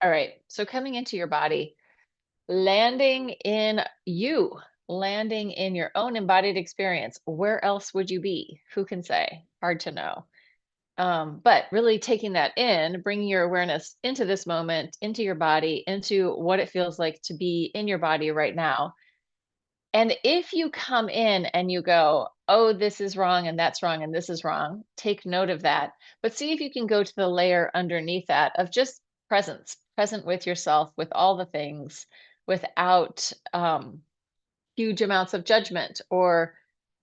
All right. So coming into your body, landing in you, landing in your own embodied experience. Where else would you be? Who can say? Hard to know. But really taking that in, bringing your awareness into this moment, into your body, into what it feels like to be in your body right now. And if you come in and you go, oh, this is wrong and that's wrong and this is wrong, take note of that. But see if you can go to the layer underneath that of just presence, present with yourself, with all the things, without huge amounts of judgment or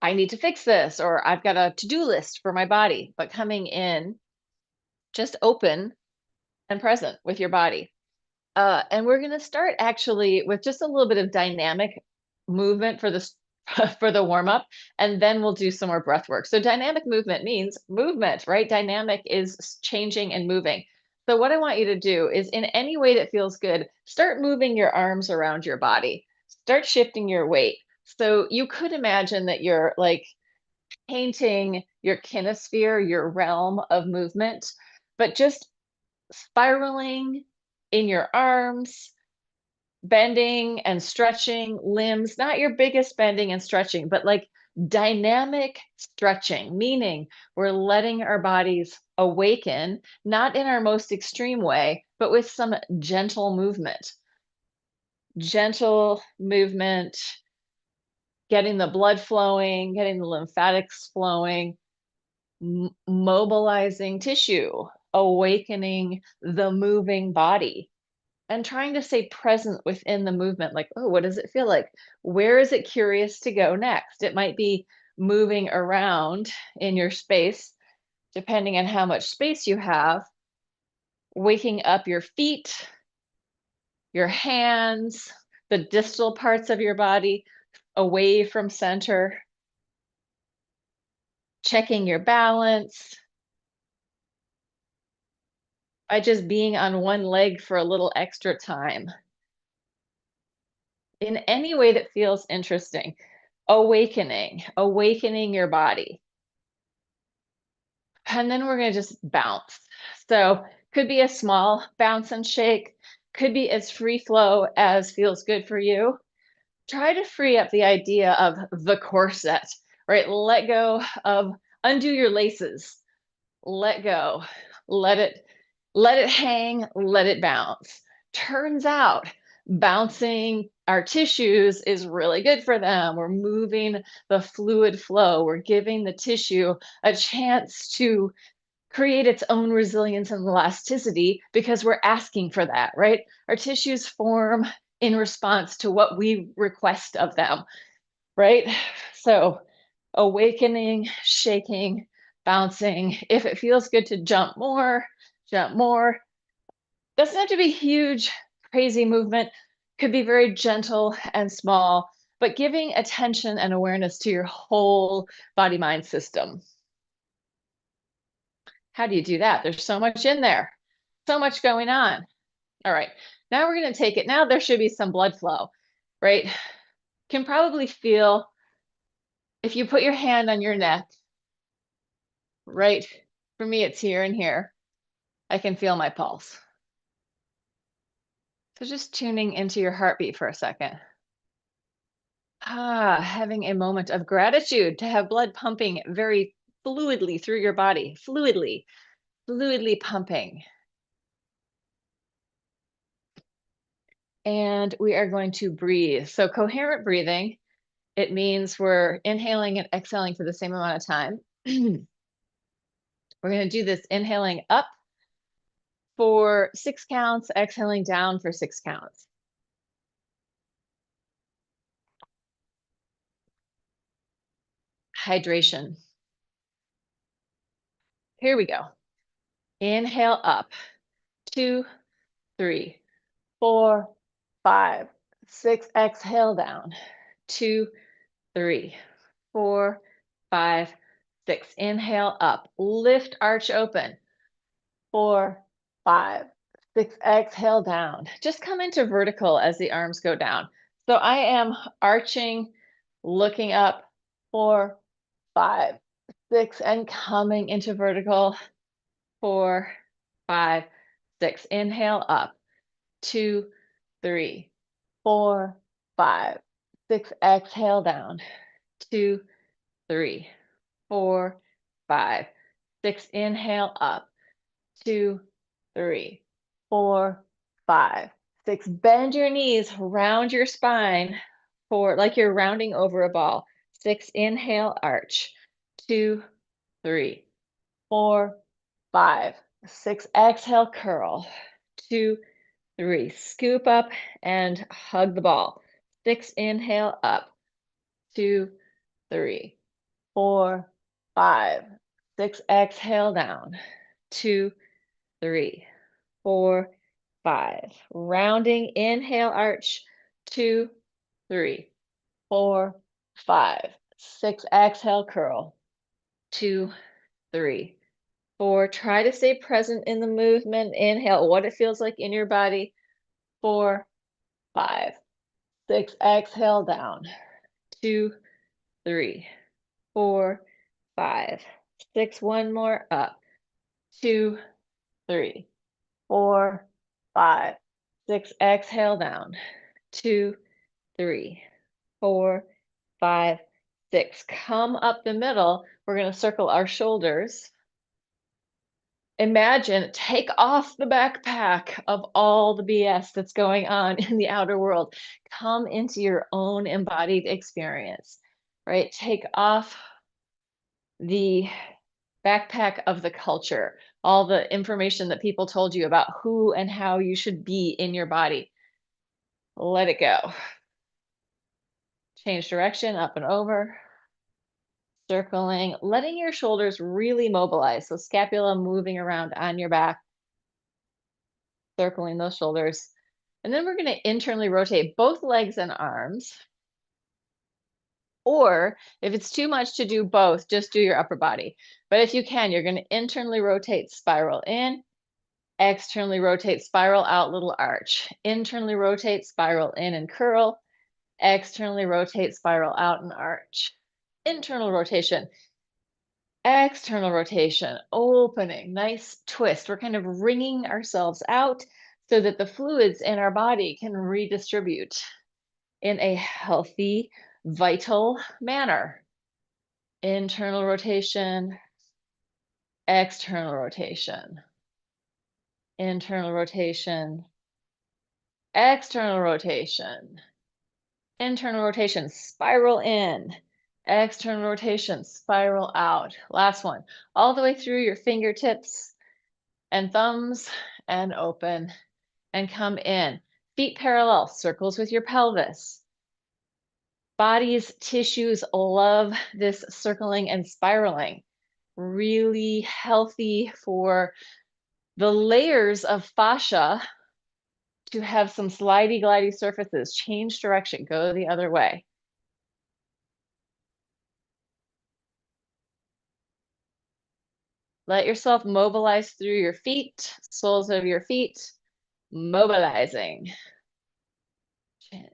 I need to fix this or I've got a to do list for my body, but coming in just open and present with your body. And we're going to start actually with just a little bit of dynamic movement for this for the warm up, and then we'll do some more breath work. So dynamic movement means movement, right? Dynamic is changing and moving. So what I want you to do is in any way that feels good, start moving your arms around your body. Start shifting your weight. So you could imagine that you're like painting your kinesphere, your realm of movement, but just spiraling in your arms, bending and stretching limbs, not your biggest bending and stretching, but like dynamic stretching, meaning we're letting our bodies awaken, not in our most extreme way, but with some gentle movement, getting the blood flowing, getting the lymphatics flowing, mobilizing tissue, awakening the moving body and trying to stay present within the movement. Like, oh, what does it feel like? Where is it curious to go next? It might be moving around in your space, depending on how much space you have, waking up your feet, your hands, the distal parts of your body away from center, checking your balance by just being on one leg for a little extra time in any way that feels interesting. Awakening your body. And then we're going to just bounce. So, could be a small bounce and shake, could be as free flow as feels good for you. Try to free up the idea of the corset, right? Let go of, undo your laces, let go, let it let it hang, let it bounce. Turns out bouncing our tissues is really good for them. We're moving the fluid flow, we're giving the tissue a chance to create its own resilience and elasticity because we're asking for that, right? Our tissues form in response to what we request of them, right? So, awakening, shaking, bouncing. If it feels good to jump more, jump more. Doesn't have to be huge, crazy movement. Could be very gentle and small, but giving attention and awareness to your whole body mind system. How do you do that? There's so much in there, so much going on. All right, now we're going to take it. Now there should be some blood flow, right? Can probably feel if you put your hand on your neck, right? For me, it's here and here. I can feel my pulse. So just tuning into your heartbeat for a second. Having a moment of gratitude to have blood pumping very fluidly through your body, fluidly pumping. And we are going to breathe. So coherent breathing, it means we're inhaling and exhaling for the same amount of time. We're going to do this inhaling up for 6 counts, exhaling down for 6 counts. Hydration. Here we go. Inhale up. 2, 3, 4, 5, 6. Exhale down. 2, 3, 4, 5, 6. Inhale up. Lift, arch open. 4, 5, 6. Exhale down. Just come into vertical as the arms go down. So I am arching, looking up. 4, 5, 6, and coming into vertical. 4, 5, 6. Inhale up. 2, 3, 4, 5, 6. Exhale down. 2, 3, 4, 5, 6. Inhale up. 2, 3, 4, 5, 6. Bend your knees, round your spine for like you're rounding over a ball. 6. Inhale, arch. 2, 3, 4, 5, 6. Exhale, curl. 2, 3. Scoop up and hug the ball. 6. Inhale, up. 2, 3, 4, 5, 6. Exhale down. 2, 3, 4, 5. Rounding, inhale, arch. 2, 3, 4, 5, 6. Exhale, curl. 2, 3, 4. Try to stay present in the movement. Inhale, what it feels like in your body. 4, 5, 6. Exhale down. 2, 3, 4, 5, 6. One more up. 2, 3, 4, 5, 6. Exhale down. 2, 3, 4, 5, 6. Come up the middle. We're going to circle our shoulders. Imagine, take off the backpack of all the BS that's going on in the outer world. Come into your own embodied experience, right? Take off the backpack of the culture, all the information that people told you about who and how you should be in your body. Let it go. Change direction, up and over. Circling, letting your shoulders really mobilize. So scapula moving around on your back, circling those shoulders. And then we're going to internally rotate both legs and arms. Or if it's too much to do both, just do your upper body. But if you can, you're going to internally rotate, spiral in, externally rotate, spiral out, little arch. Internally rotate, spiral in and curl. Externally rotate, spiral out and arch. Internal rotation. External rotation, opening, nice twist. We're kind of wringing ourselves out so that the fluids in our body can redistribute in a healthy, vital manner. Internal rotation, external rotation, internal rotation, external rotation, internal rotation, spiral in, external rotation, spiral out. Last one, all the way through your fingertips and thumbs and open and come in. Feet parallel, circles with your pelvis. Body's tissues love this circling and spiraling. Really healthy for the layers of fascia to have some slidey glidey surfaces. Change direction, go the other way. Let yourself mobilize through your feet, soles of your feet, mobilizing.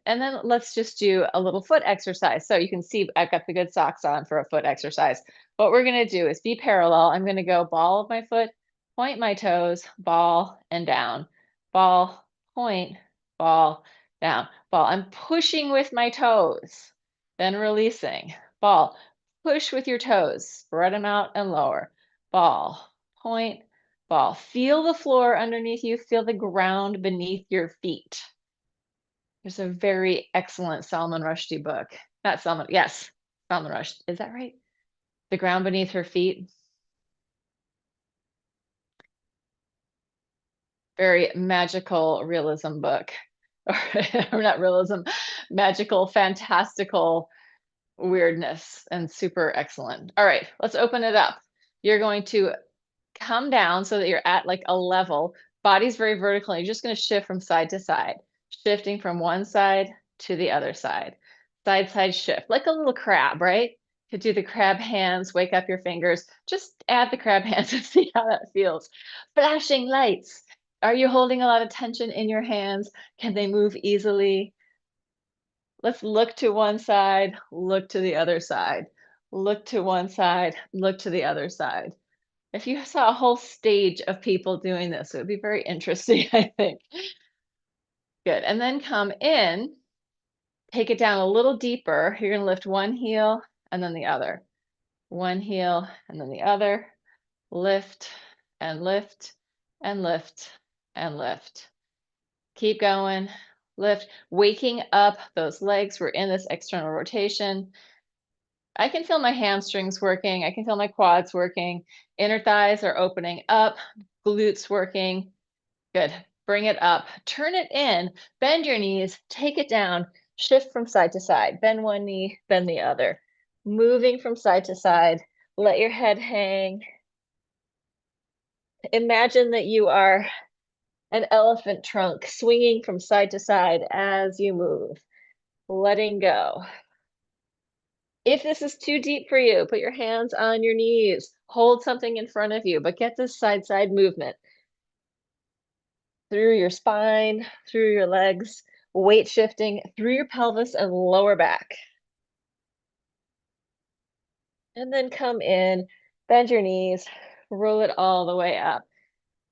And then let's just do a little foot exercise. So you can see I've got the good socks on for a foot exercise. What we're going to do is be parallel. I'm going to go ball of my foot, point my toes, ball and down, ball, point, ball, down, ball. I'm pushing with my toes, then releasing, ball, push with your toes, spread them out and lower, ball, point, ball. Feel the floor underneath you, feel the ground beneath your feet. There's a very excellent Salman Rushdie book. Not Salman, yes, Salman Rushdie. Is that right? The Ground Beneath Her Feet. Very magical realism book. Or not realism, magical, fantastical weirdness and super excellent. All right, let's open it up. You're going to come down so that you're at like a level. Body's very vertical. You're just going to shift from side to side, shifting from one side to the other side. Side shift, like a little crab, right? Could do the crab hands, wake up your fingers. Just add the crab hands and see how that feels. Flashing lights. Are you holding a lot of tension in your hands? Can they move easily? Let's look to one side, look to the other side. Look to one side, look to the other side. If you saw a whole stage of people doing this, it would be very interesting, I think. Good. And then come in, take it down a little deeper. You're going to lift one heel and then the other. One heel and then the other. Lift and lift and lift and lift. Keep going. Lift. Waking up those legs. We're in this external rotation. I can feel my hamstrings working. I can feel my quads working. Inner thighs are opening up. Glutes working. Good. Bring it up. Turn it in. Bend your knees. Take it down. Shift from side to side. Bend one knee, bend the other. Moving from side to side. Let your head hang. Imagine that you are an elephant trunk swinging from side to side as you move. Letting go. If this is too deep for you, put your hands on your knees. Hold something in front of you, but get this side-side movement through your spine, through your legs, weight shifting through your pelvis and lower back. And then come in, bend your knees, roll it all the way up.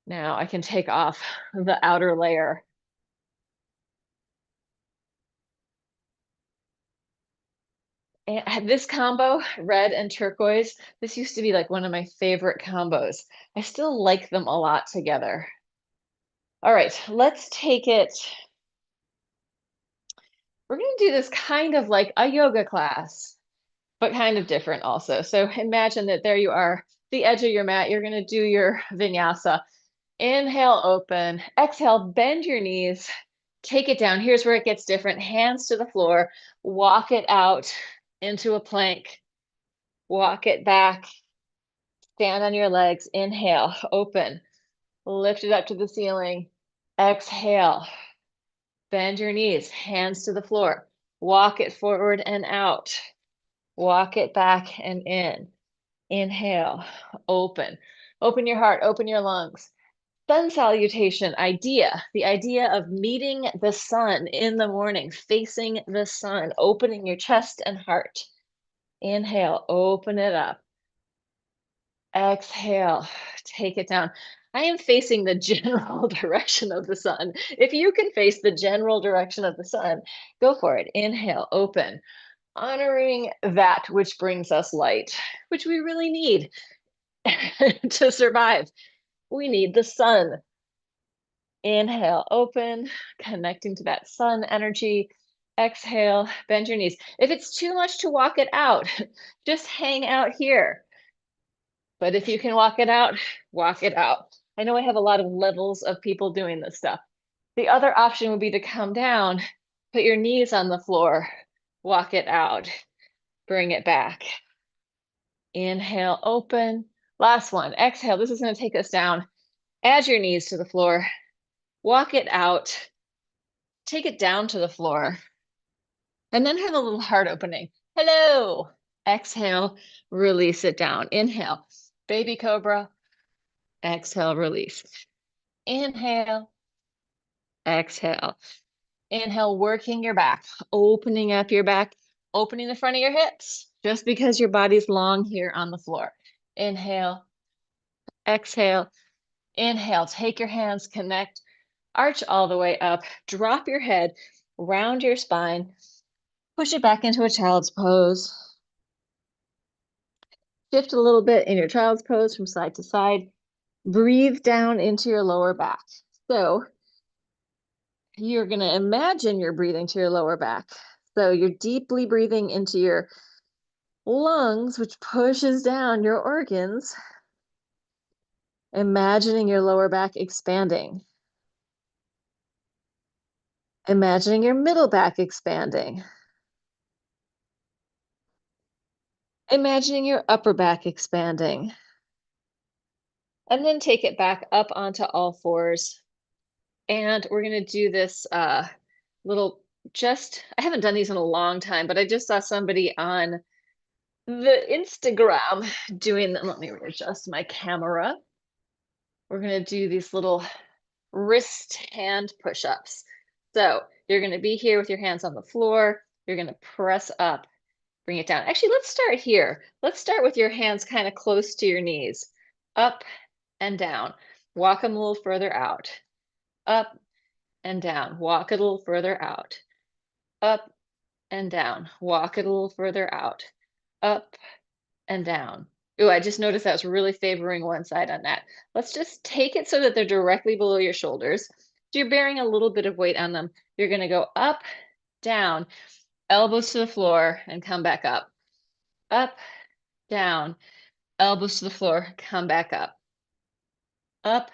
Now I can take off the outer layer. And this combo, red and turquoise, this used to be like one of my favorite combos. I still like them a lot together. All right, let's take it. We're going to do this kind of like a yoga class, but kind of different also. So imagine that there you are, the edge of your mat. You're going to do your vinyasa. Inhale, open. Exhale, bend your knees. Take it down. Here's where it gets different. Hands to the floor. Walk it out into a plank. Walk it back. Stand on your legs. Inhale, open. Lift it up to the ceiling. Exhale. Bend your knees. Hands to the floor. Walk it forward and out. Walk it back and in. Inhale, open. Open your heart, open your lungs. Sun salutation idea, the idea of meeting the sun in the morning, facing the sun, opening your chest and heart. Inhale, open it up. Exhale, take it down. I am facing the general direction of the sun. If you can face the general direction of the sun, go for it. Inhale, open. Honoring that which brings us light, which we really need to survive. We need the sun. Inhale, open, connecting to that sun energy. Exhale, bend your knees. If it's too much to walk it out, just hang out here. But if you can walk it out, walk it out. I know I have a lot of levels of people doing this stuff. The other option would be to come down, put your knees on the floor, walk it out, bring it back. Inhale, open. Last one. Exhale. This is going to take us down. Add your knees to the floor. Walk it out. Take it down to the floor. And then have a little heart opening. Hello. Exhale. Release it down. Inhale. Baby cobra. Exhale. Release. Inhale. Exhale. Inhale. Working your back. Opening up your back. Opening the front of your hips. Just because your body's long here on the floor. Inhale. Exhale. Inhale, take your hands, connect, arch all the way up, drop your head, round your spine, push it back into a child's pose. Shift a little bit in your child's pose from side to side. Breathe down into your lower back. So you're going to imagine you're breathing to your lower back. So you're deeply breathing into your lungs, which pushes down your organs. Imagining your lower back expanding. Imagining your middle back expanding. Imagining your upper back expanding. And then take it back up onto all fours. And we're going to do this little, I haven't done these in a long time, but I just saw somebody on the Instagram doing them. Let me readjust my camera. We're going to do these little wrist hand push-ups. So you're going to be here with your hands on the floor. You're going to press up, bring it down. Actually, let's start here. Let's start with your hands kind of close to your knees. Up and down. Walk them a little further out. Up and down. Walk it a little further out. Up and down. Walk it a little further out. Up and down. Ooh, I just noticed I was really favoring one side on that. Let's just take it so that they're directly below your shoulders. So you're bearing a little bit of weight on them. You're going to go up, down, elbows to the floor, and come back up. Up, down, elbows to the floor, come back up. Up,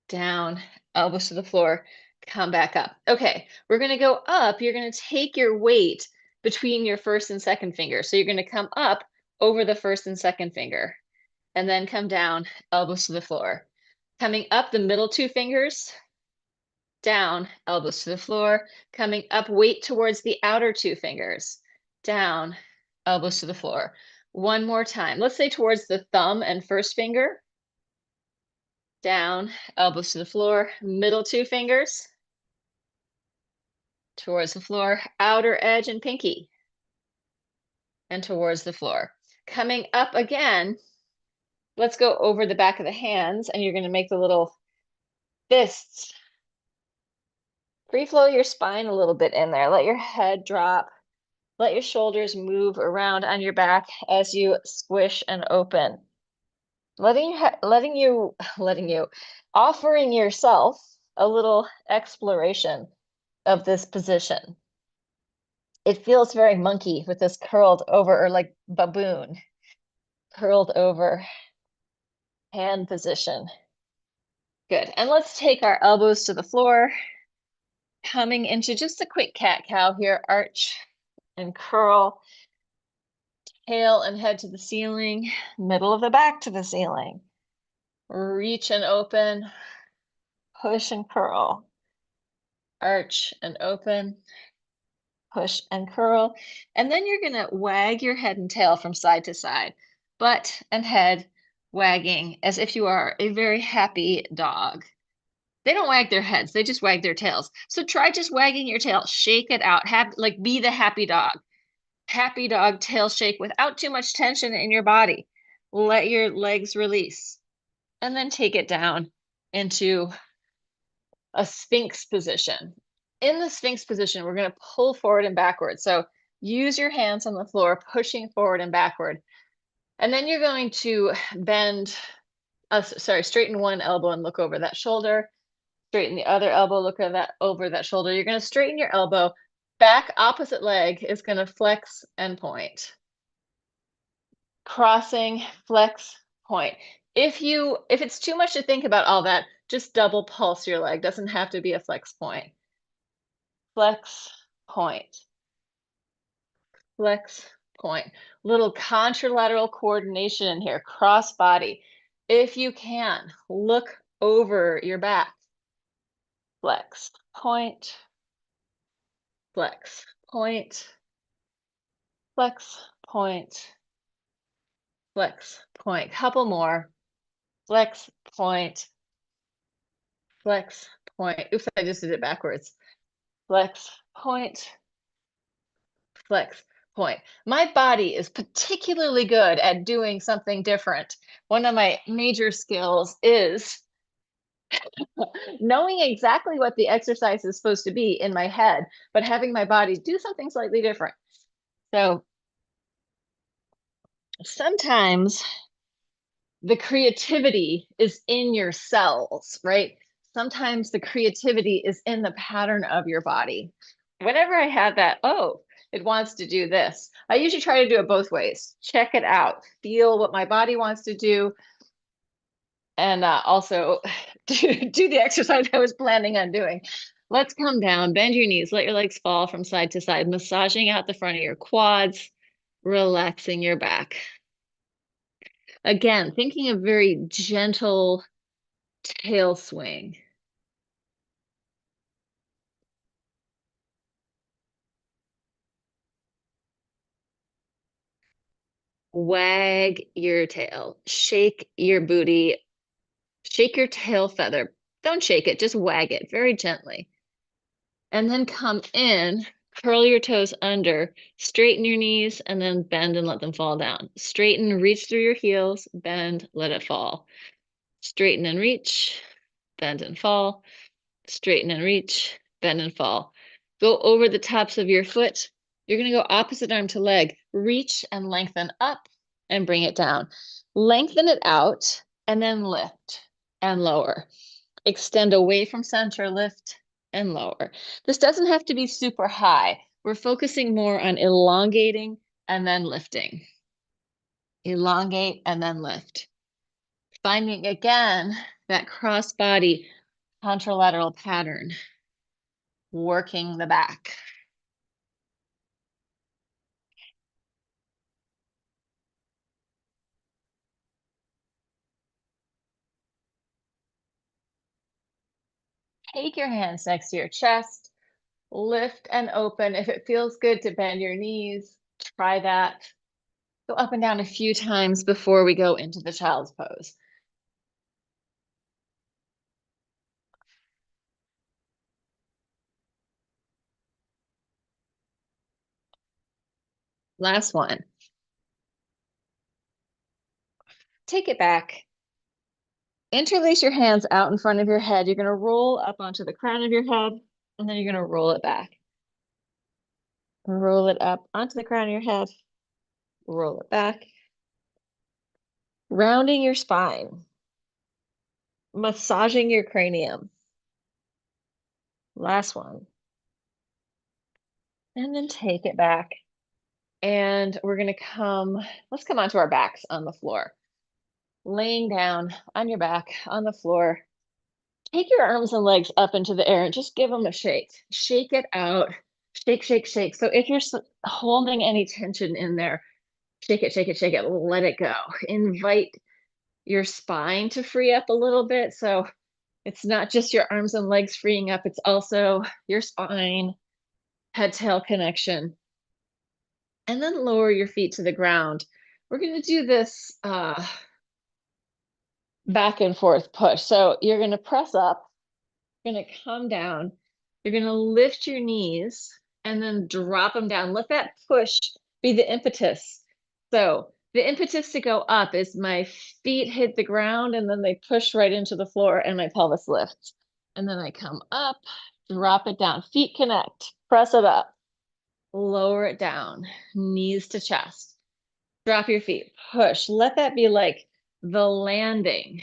down, elbows to the floor, come back up. Okay, we're going to go up. You're going to take your weight between your first and second finger. So you're going to come up over the first and second finger, and then come down, elbows to the floor. Coming up the middle two fingers, down, elbows to the floor. Coming up, weight towards the outer two fingers, down, elbows to the floor. One more time. Let's say towards the thumb and first finger, down, elbows to the floor. Middle two fingers, towards the floor. Outer edge and pinky, and towards the floor. Coming up again, let's go over the back of the hands, and you're going to make the little fists. Free flow your spine a little bit in there. Let your head drop. Let your shoulders move around on your back as you squish and open. Offering yourself a little exploration of this position. It feels very monkey with this curled over, or like baboon, curled over hand position. Good. And let's take our elbows to the floor, coming into just a quick cat-cow here, arch and curl, tail and head to the ceiling, middle of the back to the ceiling. Reach and open, push and curl, arch and open, push and curl. And then you're going to wag your head and tail from side to side, butt and head wagging as if you are a very happy dog. They don't wag their heads, they just wag their tails. So try just wagging your tail, shake it out, be the happy dog. Happy dog tail shake without too much tension in your body. Let your legs release. And then take it down into a Sphinx position. In the Sphinx position, we're going to pull forward and backward. So use your hands on the floor, pushing forward and backward. And then you're going to straighten one elbow and look over that shoulder. Straighten the other elbow, look at that over that shoulder. You're going to straighten your elbow. Back opposite leg is going to flex and point. Crossing, flex, point. If it's too much to think about all that, just double pulse your leg. Doesn't have to be a flex point. Flex, point. Flex, point. Little contralateral coordination in here, cross body. If you can, look over your back. Flex, point. Flex, point. Flex, point. Flex, point. Couple more. Flex, point. Flex, point. Oops, I just did it backwards. Flex, point. Flex, point. My body is particularly good at doing something different. One of my major skills is knowing exactly what the exercise is supposed to be in my head, but having my body do something slightly different. So sometimes the creativity is in your cells, right? Sometimes the creativity is in the pattern of your body. Whenever I have that, oh, it wants to do this, I usually try to do it both ways. Check it out, feel what my body wants to do, and also do the exercise I was planning on doing. Let's come down, bend your knees, let your legs fall from side to side, massaging out the front of your quads, relaxing your back. Again, thinking of very gentle tail swing. Wag your tail, shake your booty, shake your tail feather. Don't shake it, just wag it very gently. And then come in, curl your toes under, straighten your knees, and then bend and let them fall down. Straighten, reach through your heels, bend, let it fall. Straighten and reach, bend and fall. Straighten and reach, bend and fall. Go over the tops of your foot. You're going to go opposite arm to leg. Reach and lengthen up and bring it down. Lengthen it out and then lift and lower. Extend away from center, lift and lower. This doesn't have to be super high. We're focusing more on elongating and then lifting. Elongate and then lift. Finding again that cross body contralateral pattern, working the back. Take your hands next to your chest, lift and open. If it feels good to bend your knees, try that. Go up and down a few times before we go into the child's pose. Last one. Take it back. Interlace your hands out in front of your head. You're going to roll up onto the crown of your head, and then you're going to roll it back. Roll it up onto the crown of your head. Roll it back. Rounding your spine. Massaging your cranium. Last one. And then take it back. And we're going to let's come onto our backs on the floor. Laying down on your back on the floor. Take your arms and legs up into the air and just give them a shake. Shake it out. Shake, shake, shake. So if you're holding any tension in there, shake it, shake it, shake it. Let it go. Invite your spine to free up a little bit. So it's not just your arms and legs freeing up, it's also your spine, head-tail connection. And then lower your feet to the ground. We're going to do this back and forth push. So you're going to press up, you're going to come down, you're going to lift your knees and then drop them down. Let that push be the impetus. So the impetus to go up is my feet hit the ground and then they push right into the floor and my pelvis lifts. And then I come up, drop it down, feet connect, press it up, lower it down, knees to chest. Drop your feet, push. Let that be like the landing.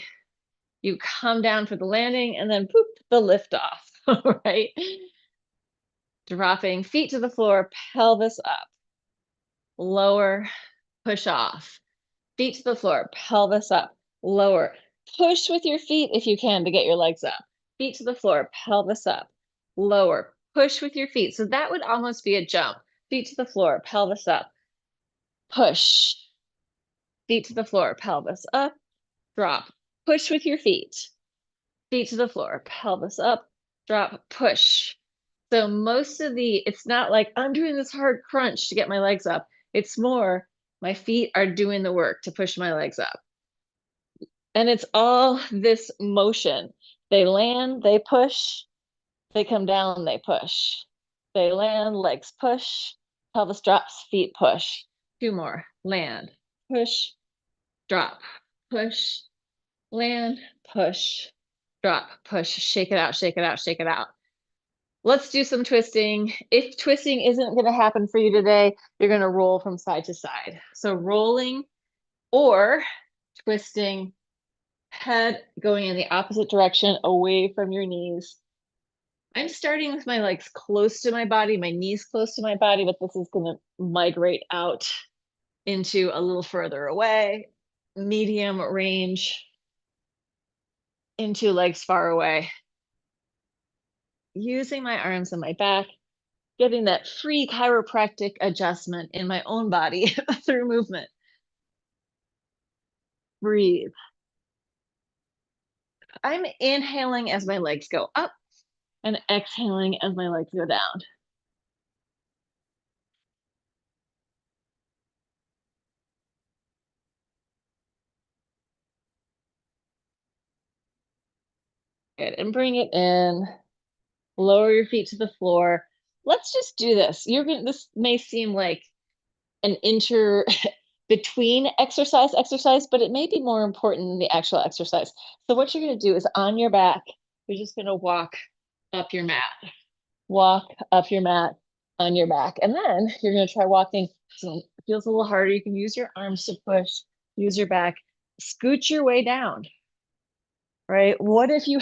You come down for the landing and then poop, the lift off, right? Dropping feet to the floor, pelvis up, lower, push off. Feet to the floor, pelvis up, lower. Push with your feet if you can to get your legs up. Feet to the floor, pelvis up, lower. Push with your feet. So that would almost be a jump. Feet to the floor, pelvis up, push. Feet to the floor, pelvis up, drop. Push with your feet. Feet to the floor, pelvis up, drop, push. So it's not like I'm doing this hard crunch to get my legs up. It's more my feet are doing the work to push my legs up. And it's all this motion. They land, they push, they come down, they push. They land, legs push, pelvis drops, feet push. Two more. Land, push, drop, push, land, push, drop, push, shake it out, shake it out, shake it out. Let's do some twisting. If twisting isn't going to happen for you today, you're going to roll from side to side. So rolling or twisting, head going in the opposite direction away from your knees. I'm starting with my legs close to my body, my knees close to my body, but this is going to migrate out into a little further away, medium range, into legs far away. Using my arms and my back, getting that free chiropractic adjustment in my own body through movement. Breathe. I'm inhaling as my legs go up and exhaling as my legs go down. Good, and bring it in. Lower your feet to the floor. Let's just do this. This may seem like an between exercise, but it may be more important than the actual exercise. So what you're going to do is on your back, you're just going to walk up your mat. Walk up your mat on your back. And then you're going to try walking. So it feels a little harder. You can use your arms to push, use your back, scoot your way down, right? What if you,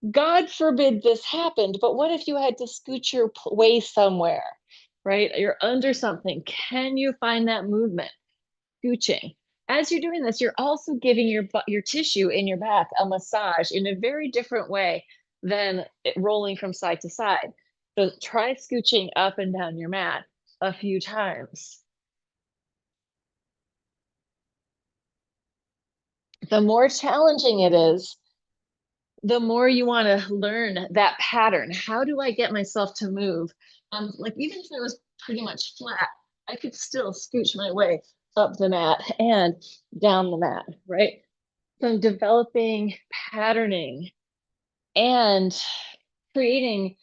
God forbid this happened, but what if you had to scoot your way somewhere, right? You're under something. Can you find that movement? Scooching. As you're doing this, you're also giving your tissue in your back a massage in a very different way than rolling from side to side. So try scooching up and down your mat a few times. The more challenging it is, the more you want to learn that pattern. How do I get myself to move? Like even if it was pretty much flat, I could still scooch my way up the mat and down the mat, right? So I'm developing patterning and creating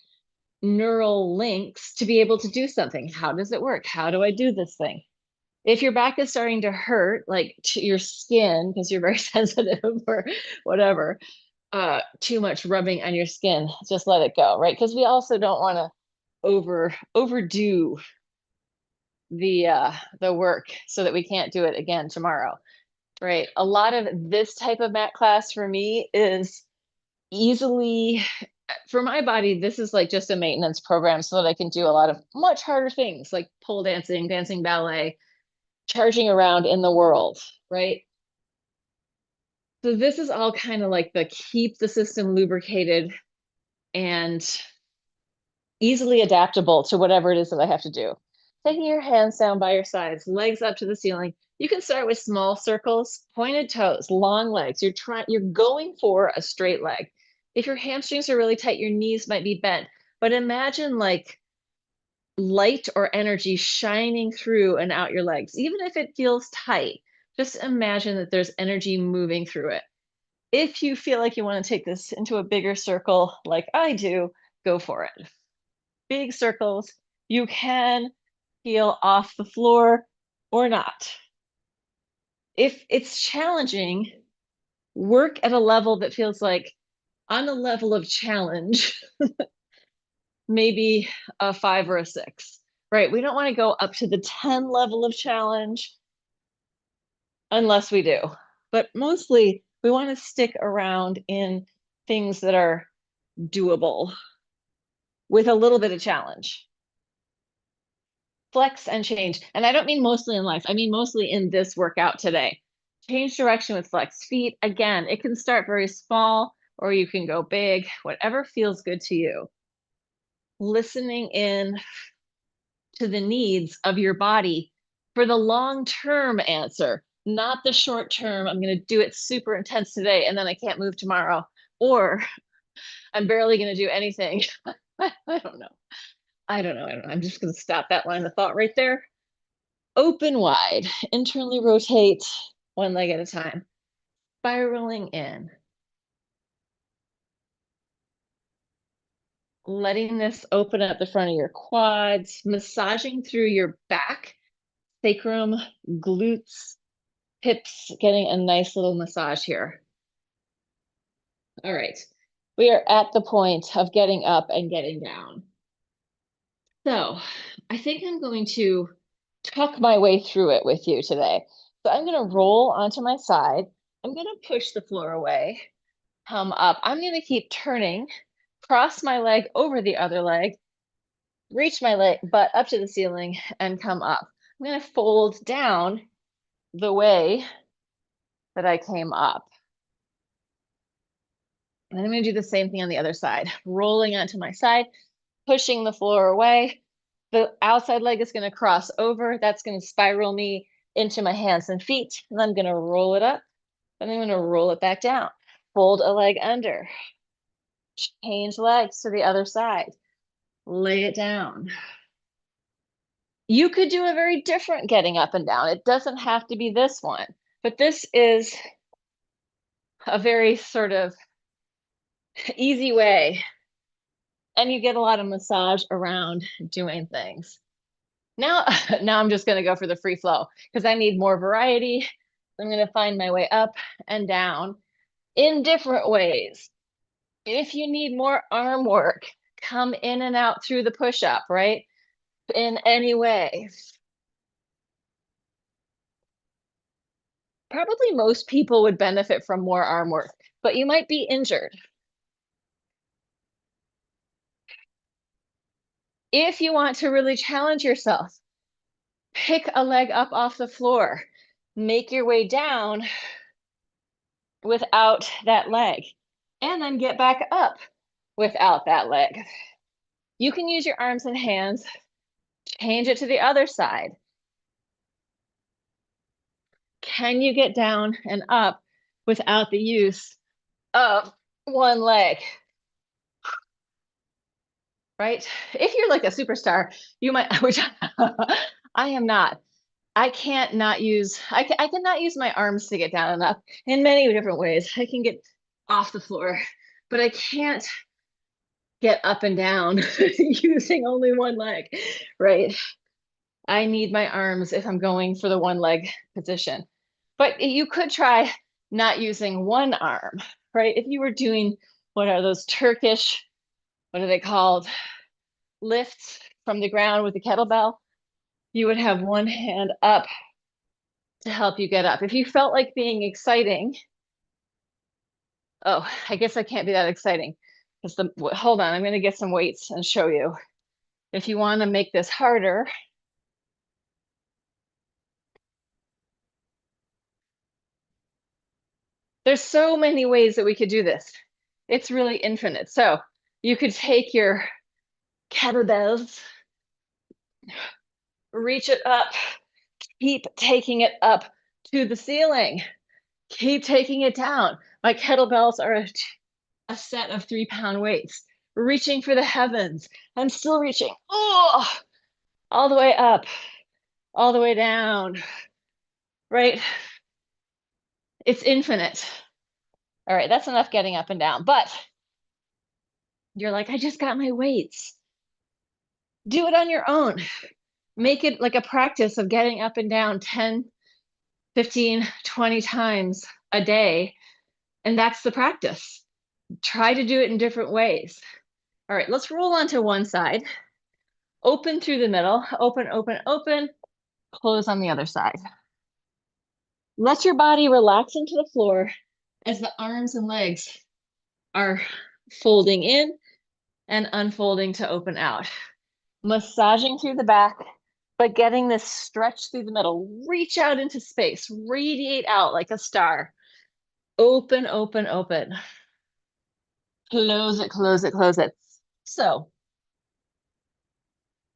neural links to be able to do something. How does it work? How do I do this thing? If your back is starting to hurt, like to your skin, because you're very sensitive or whatever, too much rubbing on your skin, just let it go, right? Because we also don't want to overdo the work so that we can't do it again tomorrow, right? A lot of this type of mat class for me is easily, for my body, this is like just a maintenance program so that I can do a lot of much harder things like pole dancing, dancing ballet, charging around in the world, right? So this is all kind of like the keep the system lubricated and easily adaptable to whatever it is that I have to do. Taking your hands down by your sides, legs up to the ceiling. You can start with small circles, pointed toes, long legs. You're going for a straight leg. If your hamstrings are really tight, your knees might be bent. But imagine like light or energy shining through and out your legs. Even if it feels tight, just imagine that there's energy moving through it. If you feel like you want to take this into a bigger circle, like I do, go for it. Big circles. You can feel off the floor or not. If it's challenging, work at a level that feels like on a level of challenge, maybe a 5 or a 6, right? We don't want to go up to the 10 level of challenge unless we do. But mostly we want to stick around in things that are doable with a little bit of challenge. Flex and change. And I don't mean mostly in life, I mean mostly in this workout today. Change direction with flex feet. Again, it can start very small or you can go big, whatever feels good to you. Listening in to the needs of your body for the long-term answer, not the short term. I'm going to do it super intense today and then I can't move tomorrow, or I'm barely going to do anything. I don't know. I don't know. I'm just going to stop that line of thought right there. Open wide, internally rotate one leg at a time, spiraling in. Letting this open up the front of your quads, massaging through your back, sacrum, glutes, hips, getting a nice little massage here. All right, we are at the point of getting up and getting down. So I think I'm going to talk my way through it with you today. So I'm going to roll onto my side. I'm going to push the floor away, come up. I'm going to keep turning, cross my leg over the other leg, reach my leg butt up to the ceiling and come up. I'm going to fold down the way that I came up. And then I'm going to do the same thing on the other side, rolling onto my side, pushing the floor away. The outside leg is going to cross over. That's going to spiral me into my hands and feet. And I'm going to roll it up. And I'm going to roll it back down. Fold a leg under. Change legs to the other side. Lay it down. You could do a very different getting up and down. It doesn't have to be this one, but this is a very sort of easy way. And you get a lot of massage around doing things. Now, now I'm just going to go for the free flow because I need more variety. I'm going to find my way up and down in different ways. If you need more arm work, come in and out through the push up, right? In any way. Probably most people would benefit from more arm work, but you might be injured. If you want to really challenge yourself, pick a leg up off the floor, make your way down without that leg, and then get back up without that leg. You can use your arms and hands, change it to the other side. Can you get down and up without the use of one leg? Right? If you're like a superstar, you might, which I am not. I can't not use, I cannot use my arms to get down and up in many different ways. I can get off the floor, but I can't get up and down using only one leg, right? I need my arms if I'm going for the one leg position. But you could try not using one arm, right? If you were doing, what are those Turkish, what are they called? Lifts from the ground with the kettlebell, you would have one hand up to help you get up. If you felt like being exciting, oh, I guess I can't be that exciting because hold on, I'm going to get some weights and show you. If you want to make this harder, there's so many ways that we could do this. It's really infinite. So you could take your kettlebells, reach it up, keep taking it up to the ceiling, keep taking it down. My kettlebells are a set of 3-pound weights, reaching for the heavens. I'm still reaching. Oh, all the way up, all the way down, right? It's infinite. All right, that's enough getting up and down. But you're like, I just got my weights. Do it on your own. Make it like a practice of getting up and down 10, 15, 20 times a day. And that's the practice. Try to do it in different ways. All right, let's roll onto one side. Open through the middle, open, open, open, close on the other side. Let your body relax into the floor as the arms and legs are folding in and unfolding to open out. Massaging through the back, but getting this stretch through the middle. Reach out into space, radiate out like a star. Open, open, open. Close it, close it, close it. So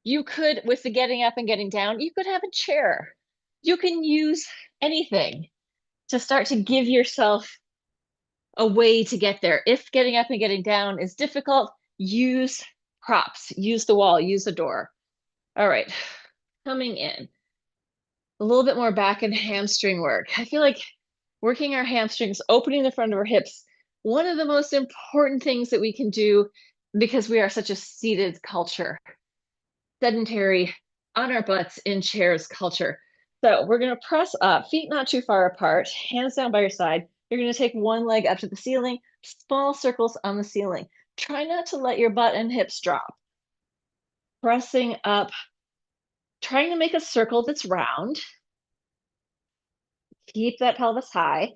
you could, with the getting up and getting down, you could have a chair. You can use anything to start to give yourself a way to get there. If getting up and getting down is difficult, use props, use the wall, use the door. All right, coming in. A little bit more back and hamstring work. I feel like working our hamstrings, opening the front of our hips, one of the most important things that we can do because we are such a seated culture, sedentary, on our butts in chairs culture. So we're going to press up, feet not too far apart, hands down by your side. You're going to take one leg up to the ceiling, small circles on the ceiling. Try not to let your butt and hips drop. Pressing up, trying to make a circle that's round. Keep that pelvis high.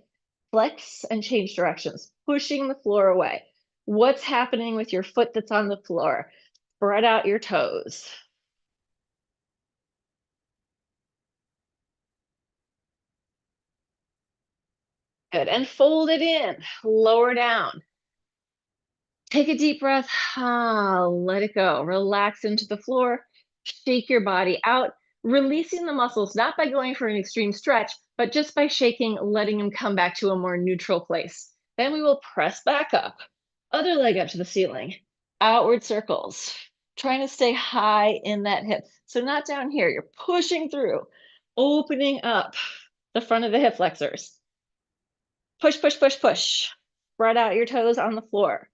Flex and change directions, pushing the floor away. What's happening with your foot that's on the floor? Spread out your toes. Good. And fold it in, lower down. Take a deep breath. Let it go. Relax into the floor. Shake your body out, releasing the muscles, not by going for an extreme stretch, but just by shaking, letting them come back to a more neutral place. Then we will press back up. Other leg up to the ceiling. Outward circles. Trying to stay high in that hip. So not down here. You're pushing through, opening up the front of the hip flexors. Push, push, push, push. Spread out your toes on the floor.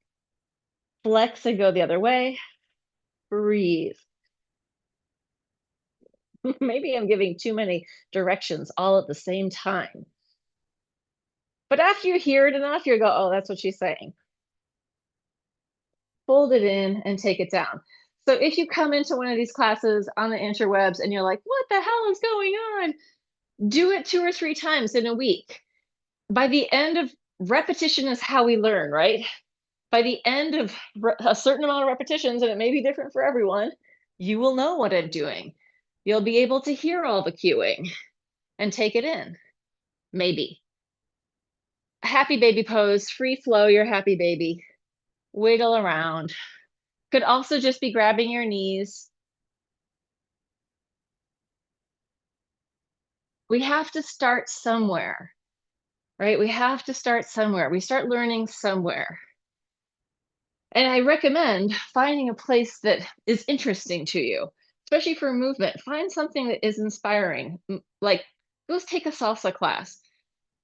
Flex and go the other way. Breathe. Maybe I'm giving too many directions all at the same time. But after you hear it enough, you go, oh, that's what she's saying. fold it in, and take it down. So if you come into one of these classes on the interwebs and you're like, what the hell is going on? Do it 2 or 3 times in a week. By the end of repetition is how we learn, right? By the end of a certain amount of repetitions, and it may be different for everyone, you will know what I'm doing. You'll be able to hear all the cueing and take it in. Maybe. Happy baby pose, free flow your happy baby. Wiggle around. Could also just be grabbing your knees. We have to start somewhere, right? We have to start somewhere. We start learning somewhere. And I recommend finding a place that is interesting to you, especially for movement. Find something that is inspiring. Like, go take a salsa class,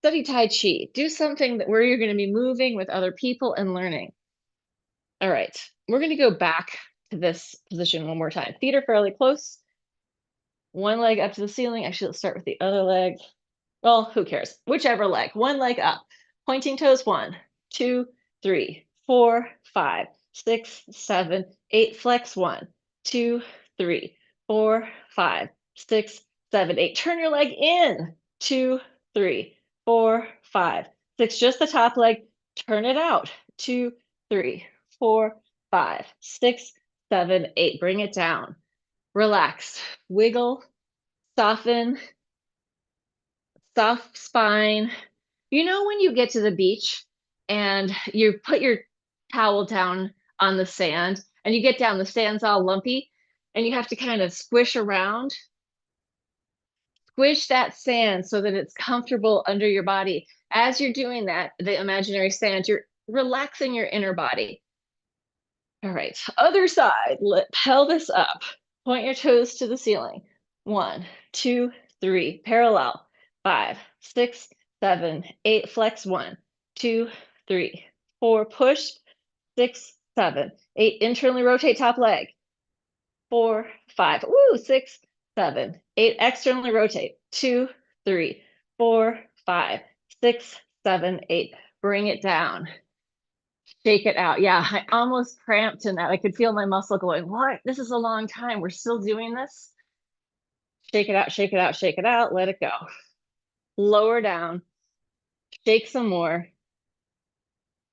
study Tai Chi, do something where you're going to be moving with other people and learning. All right, we're going to go back to this position one more time. Feet are fairly close. One leg up to the ceiling. Actually, let's start with the other leg. Well, who cares? Whichever leg. One leg up. Pointing toes. 1, 2, 3, 4, 5, 6, 7, 8. Flex. 1, 2, 3, 4, 5, 6, 7, 8. Turn your leg in. 2, 3, 4, 5, 6. Just the top leg. Turn it out. 2, 3, 4, 5, 6, 7, 8. Bring it down. Relax. Wiggle. Soften. Soft spine. You know, when you get to the beach and you put your towel down on the sand and you get down, the sand's all lumpy and you have to kind of squish around, squish that sand so that it's comfortable under your body. As you're doing that, the imaginary sand, you're relaxing your inner body. All right, other side, pelvis up. Point your toes to the ceiling. 1, 2, 3, parallel. 5, 6, 7, 8, flex. 1, 2, 3, 4, push. 6, 7, 8, internally rotate top leg. 4, 5, woo, 6, 7, 8, externally rotate. 2, 3, 4, 5, 6, 7, 8. Bring it down. Shake it out. Yeah, I almost cramped in that. I could feel my muscle going, what? This is a long time. We're still doing this. Shake it out, shake it out, shake it out. Let it go. Lower down, shake some more,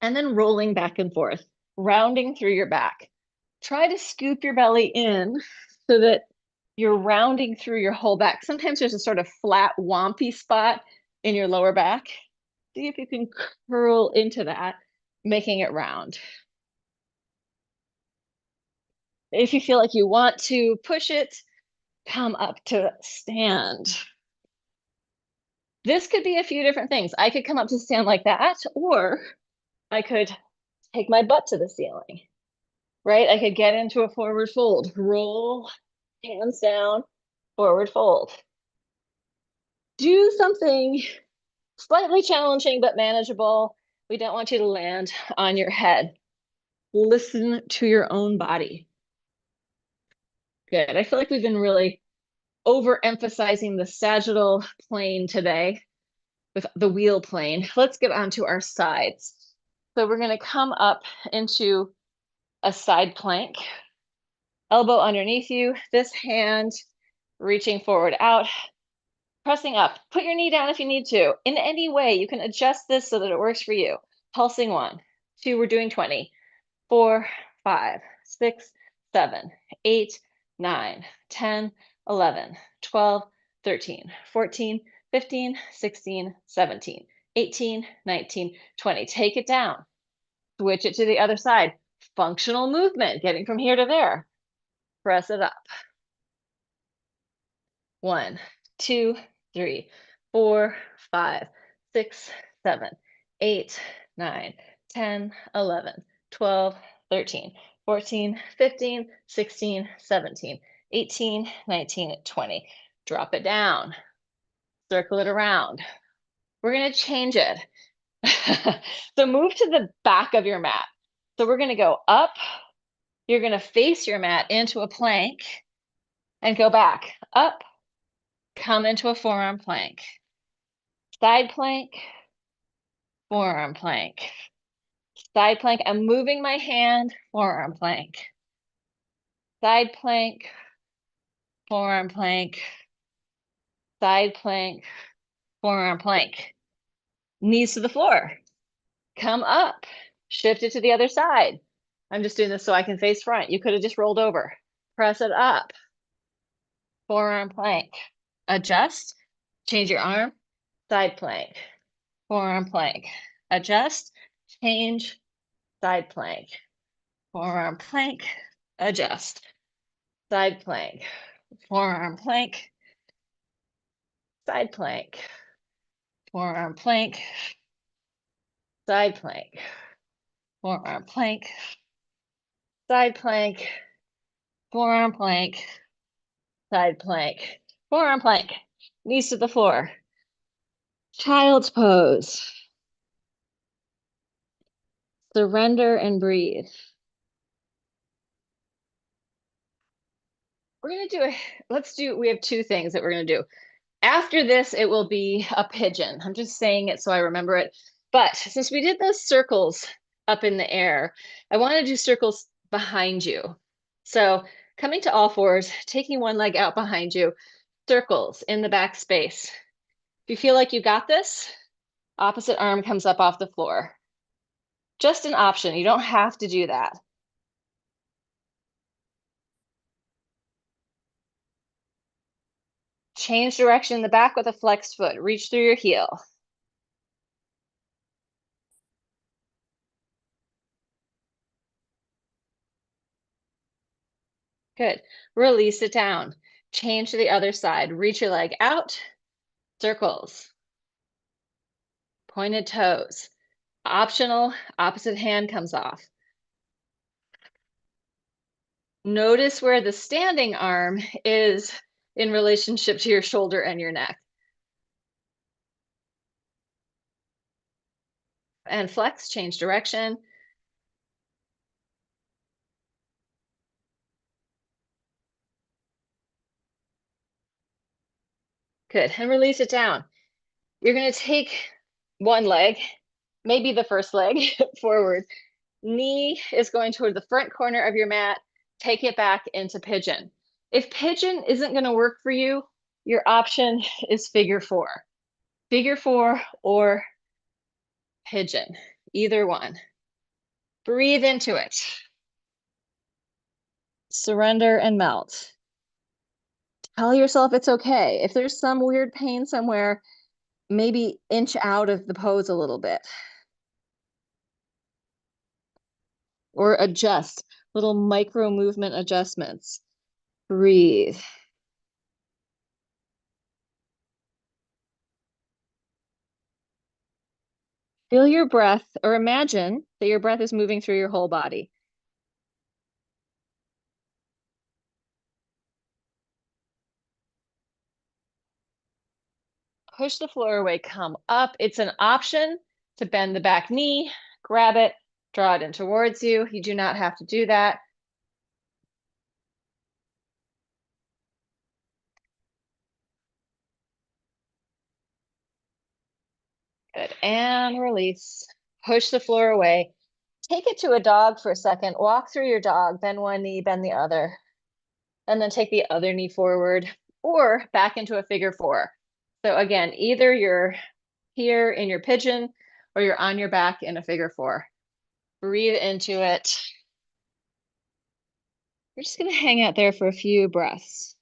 and then rolling back and forth, rounding through your back. Try to scoop your belly in so that you're rounding through your whole back. Sometimes there's a sort of flat, wompy spot in your lower back. See if you can curl into that, making it round. If you feel like you want to push it, come up to stand. This could be a few different things. I could come up to stand like that, or I could take my butt to the ceiling, right? I could get into a forward fold, roll, hands down, forward fold. Do something slightly challenging but manageable. We don't want you to land on your head. Listen to your own body. Good. I feel like we've been really overemphasizing the sagittal plane today with the wheel plane. Let's get onto our sides. So we're going to come up into a side plank, elbow underneath you, this hand reaching forward out, pressing up. Put your knee down if you need to. In any way, you can adjust this so that it works for you. Pulsing 1, 2, we're doing 20, 4, 5, 6, 7, 8, 9, 10, 11, 12, 13, 14, 15, 16, 17, 18, 19, 20. Take it down. Switch it to the other side. Functional movement, getting from here to there. Press it up. 1, 2, 3, 4, 5, 6, 7, 8, 9, 10, 11, 12, 13, 14, 15, 16, 17, 18, 19, 20. Drop it down. Circle it around. We're going to change it. So move to the back of your mat. So we're going to go up. You're going to face your mat into a plank and go back. Up, come into a forearm plank. Side plank, forearm plank. Side plank. I'm moving my hand, forearm plank. Side plank, forearm plank, side plank, forearm plank. Knees to the floor. Come up. Shift it to the other side. I'm just doing this so I can face front. You could have just rolled over. Press it up. Forearm plank. Adjust. Change your arm. Side plank. Forearm plank. Adjust. Change. Side plank. Forearm plank. Adjust. Side plank. Forearm plank. Side plank. Forearm plank. Side plank. Forearm plank. Side plank. Forearm plank. Side plank. Forearm plank. Knees to the floor. Child's pose. Surrender and breathe. We're going to we have two things that we're going to do. After this, it will be a pigeon. I'm just saying it so I remember it. But since we did those circles up in the air, I want to do circles behind you. So coming to all fours, taking one leg out behind you, circles in the back space. If you feel like you got this, opposite arm comes up off the floor. Just an option. You don't have to do that. Change direction in the back with a flexed foot. Reach through your heel. Good. Release it down. Change to the other side. Reach your leg out. Circles. Pointed toes. Optional, opposite hand comes off. Notice where the standing arm is in relationship to your shoulder and your neck. And flex, change direction. Good. And release it down. You're going to take one leg, maybe the first leg forward. Knee is going toward the front corner of your mat. Take it back into pigeon. If pigeon isn't going to work for you, your option is figure four. Figure four or pigeon, either one. Breathe into it. Surrender and melt. Tell yourself it's okay. If there's some weird pain somewhere, maybe inch out of the pose a little bit. Or adjust, little micro movement adjustments. Breathe. Feel your breath, or imagine that your breath is moving through your whole body. Push the floor away, come up. It's an option to bend the back knee, grab it, draw it in towards you. You do not have to do that. Good, and release. Push the floor away. Take it to a dog for a second. Walk through your dog, bend one knee, bend the other. And then take the other knee forward or back into a figure four. So again, either you're here in your pigeon or you're on your back in a figure four. Breathe into it. We're just going to hang out there for a few breaths.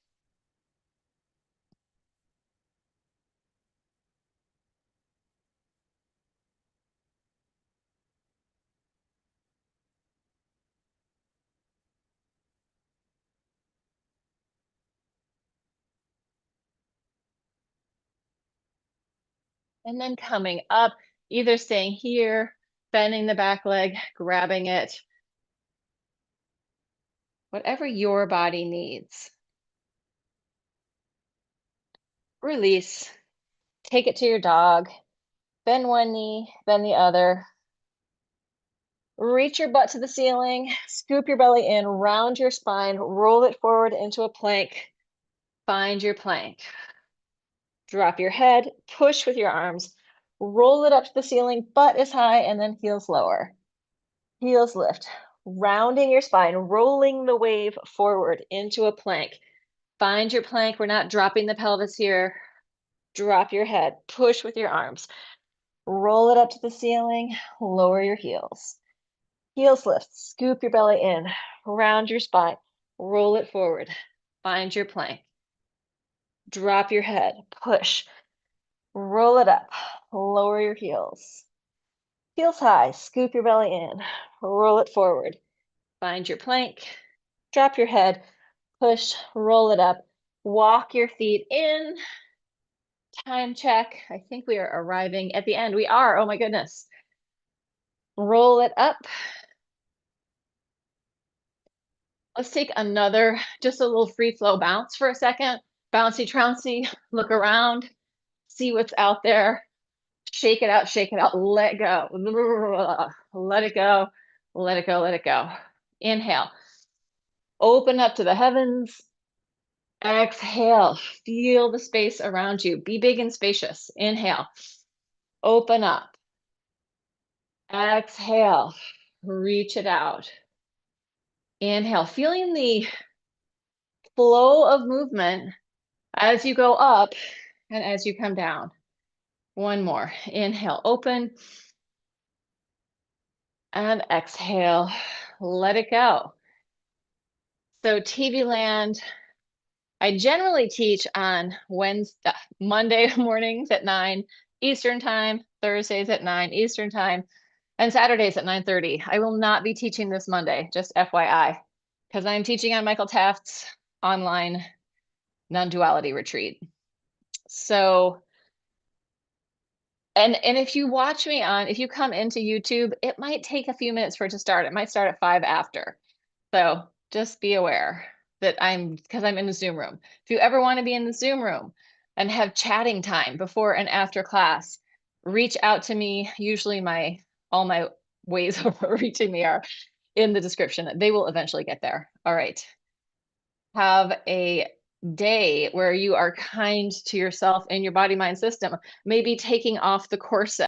And then coming up, either staying here, bending the back leg, grabbing it, whatever your body needs. Release. Take it to your dog. Bend one knee, bend the other. Reach your butt to the ceiling, scoop your belly in, round your spine, roll it forward into a plank. Find your plank. Drop your head, push with your arms, roll it up to the ceiling, butt is high, and then heels lower. Heels lift, rounding your spine, rolling the wave forward into a plank. Find your plank. We're not dropping the pelvis here. Drop your head, push with your arms. Roll it up to the ceiling, lower your heels. Heels lift, scoop your belly in, round your spine, roll it forward. Find your plank. Drop your head, push, roll it up, lower your heels. Heels high, scoop your belly in, roll it forward. Find your plank, drop your head, push, roll it up, walk your feet in. Time check. I think we are arriving at the end. We are, oh my goodness. Roll it up. Let's take another, just a little free flow bounce for a second. Bouncy trouncy, look around, see what's out there. Shake it out, let go. Let it go, let it go, let it go. Inhale. Open up to the heavens. Exhale. Feel the space around you. Be big and spacious. Inhale. Open up. Exhale. Reach it out. Inhale. Feeling the flow of movement as you go up and as you come down. One more. Inhale. Open. And exhale. Let it go. So TV land, I generally teach on Monday mornings at 9 Eastern time, Thursdays at 9 Eastern time, and Saturdays at 9:30. I will not be teaching this Monday, just FYI, because I'm teaching on Michael Taft's online non-duality retreat. So, and if you watch me if you come into YouTube, it might take a few minutes for it to start. It might start at 5 after. So just be aware that because I'm in the Zoom room. If you ever want to be in the Zoom room and have chatting time before and after class, reach out to me. Usually all my ways of reaching me are in the description. They will eventually get there. All right. Have a day where you are kind to yourself and your body mind system, maybe taking off the corset.